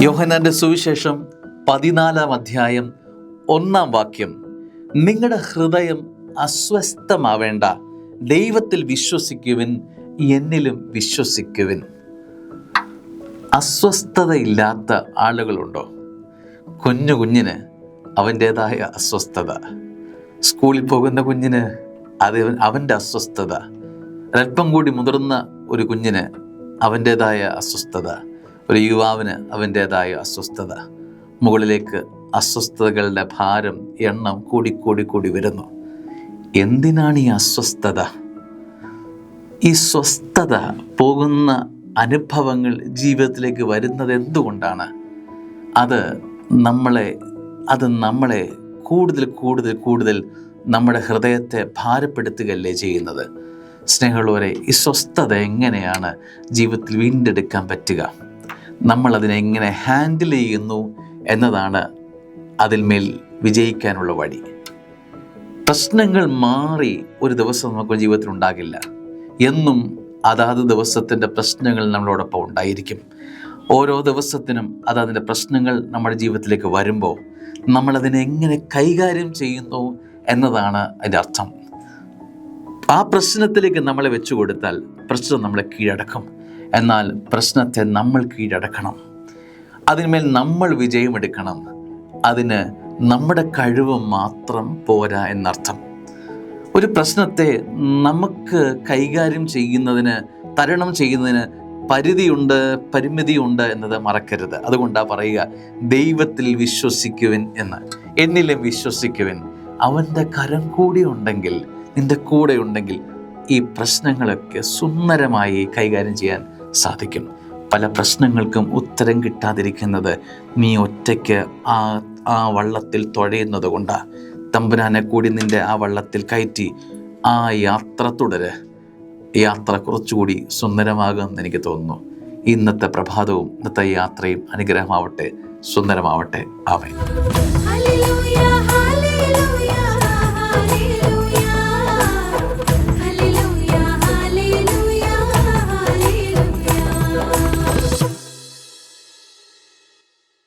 യോഹന്നാന്റെ സുവിശേഷം 14 അധ്യായം 1 നിങ്ങളുടെ ഹൃദയം അസ്വസ്ഥമാവേണ്ട, ദൈവത്തിൽ വിശ്വസിക്കുവിൻ, എന്നിലും വിശ്വസിക്കുവിൻ. അസ്വസ്ഥതയില്ലാത്ത ആളുകളുണ്ടോ? കുഞ്ഞിന് അവൻ്റേതായ അസ്വസ്ഥത, സ്കൂളിൽ പോകുന്ന കുഞ്ഞിന് അവൻ്റെ അസ്വസ്ഥത, അല്പം കൂടി മുതിർന്ന ഒരു കുഞ്ഞിന് അവൻ്റേതായ അസ്വസ്ഥത, ഒരു യുവാവിന് അവൻ്റേതായ അസ്വസ്ഥത. മുകളിലേക്ക് അസ്വസ്ഥതകളുടെ ഭാരം, എണ്ണം കൂടി വരുന്നു. എന്തിനാണ് ഈ അസ്വസ്ഥത? ഈ സ്വസ്ഥത പോകുന്ന അനുഭവങ്ങൾ ജീവിതത്തിലേക്ക് വരുന്നത് എന്തുകൊണ്ടാണ്? അത് നമ്മളെ കൂടുതൽ നമ്മുടെ ഹൃദയത്തെ ഭാരപ്പെടുത്തുകയല്ലേ ചെയ്യുന്നത്? സ്നേഹമുള്ളവരെ, ഈ സ്വസ്ഥത എങ്ങനെയാണ് ജീവിതത്തിൽ വീണ്ടെടുക്കാൻ പറ്റുക? നമ്മളതിനെ എങ്ങനെ ഹാൻഡിൽ ചെയ്യുന്നു എന്നതാണ് അതിന്മേൽ വിജയിക്കാനുള്ള വഴി. പ്രശ്നങ്ങൾ മാറി ഒരു ദിവസം നമുക്ക് ജീവിതത്തിൽ ഉണ്ടാകില്ല. എന്നും അതാത് ദിവസത്തിൻ്റെ പ്രശ്നങ്ങൾ നമ്മളോടൊപ്പം ഉണ്ടായിരിക്കും. ഓരോ ദിവസത്തിനും അതതിൻ്റെ പ്രശ്നങ്ങൾ നമ്മുടെ ജീവിതത്തിലേക്ക് വരുമ്പോൾ നമ്മളതിനെ എങ്ങനെ കൈകാര്യം ചെയ്യുന്നു എന്നതാണ് അതിൻ്റെ അർത്ഥം. ആ പ്രശ്നത്തിലേക്ക് നമ്മളെ വെച്ചു കൊടുത്താൽ പ്രശ്നം നമ്മളെ കീഴടക്കും. എന്നാൽ പ്രശ്നത്തെ നമ്മൾ കീഴടക്കണം, അതിന്മേൽ നമ്മൾ വിജയമെടുക്കണം. അതിന് നമ്മുടെ കഴിവ് മാത്രം പോരാ എന്നർത്ഥം. ഒരു പ്രശ്നത്തെ നമുക്ക് കൈകാര്യം ചെയ്യുന്നതിന്, തരണം ചെയ്യുന്നതിന് പരിമിതിയുണ്ട് എന്നത് മറക്കരുത്. അതുകൊണ്ടാണ് പറയുക, ദൈവത്തിൽ വിശ്വസിക്കുവിൻ എന്ന്, എന്നിലും വിശ്വസിക്കുവിൻ. അവൻ്റെ കരം കൂടി ഉണ്ടെങ്കിൽ, നിൻ്റെ കൂടെ ഉണ്ടെങ്കിൽ ഈ പ്രശ്നങ്ങളൊക്കെ സുന്ദരമായി കൈകാര്യം ചെയ്യാൻ സാധിക്കും. പല പ്രശ്നങ്ങൾക്കും ഉത്തരം കിട്ടാതിരിക്കുന്നത് നീ ഒറ്റയ്ക്ക് ആ വള്ളത്തിൽ തുഴയുന്നത് കൊണ്ടാണ്. തമ്പുരാനെ കൂടി നിൻ്റെ ആ വള്ളത്തിൽ കയറ്റി ആ യാത്ര തുടര്. യാത്ര കുറച്ചുകൂടി സുന്ദരമാകുമെന്ന് എനിക്ക് തോന്നുന്നു. ഇന്നത്തെ പ്രഭാതവും ഇന്നത്തെ യാത്രയും അനുഗ്രഹമാവട്ടെ, സുന്ദരമാവട്ടെ. ആമേൻ.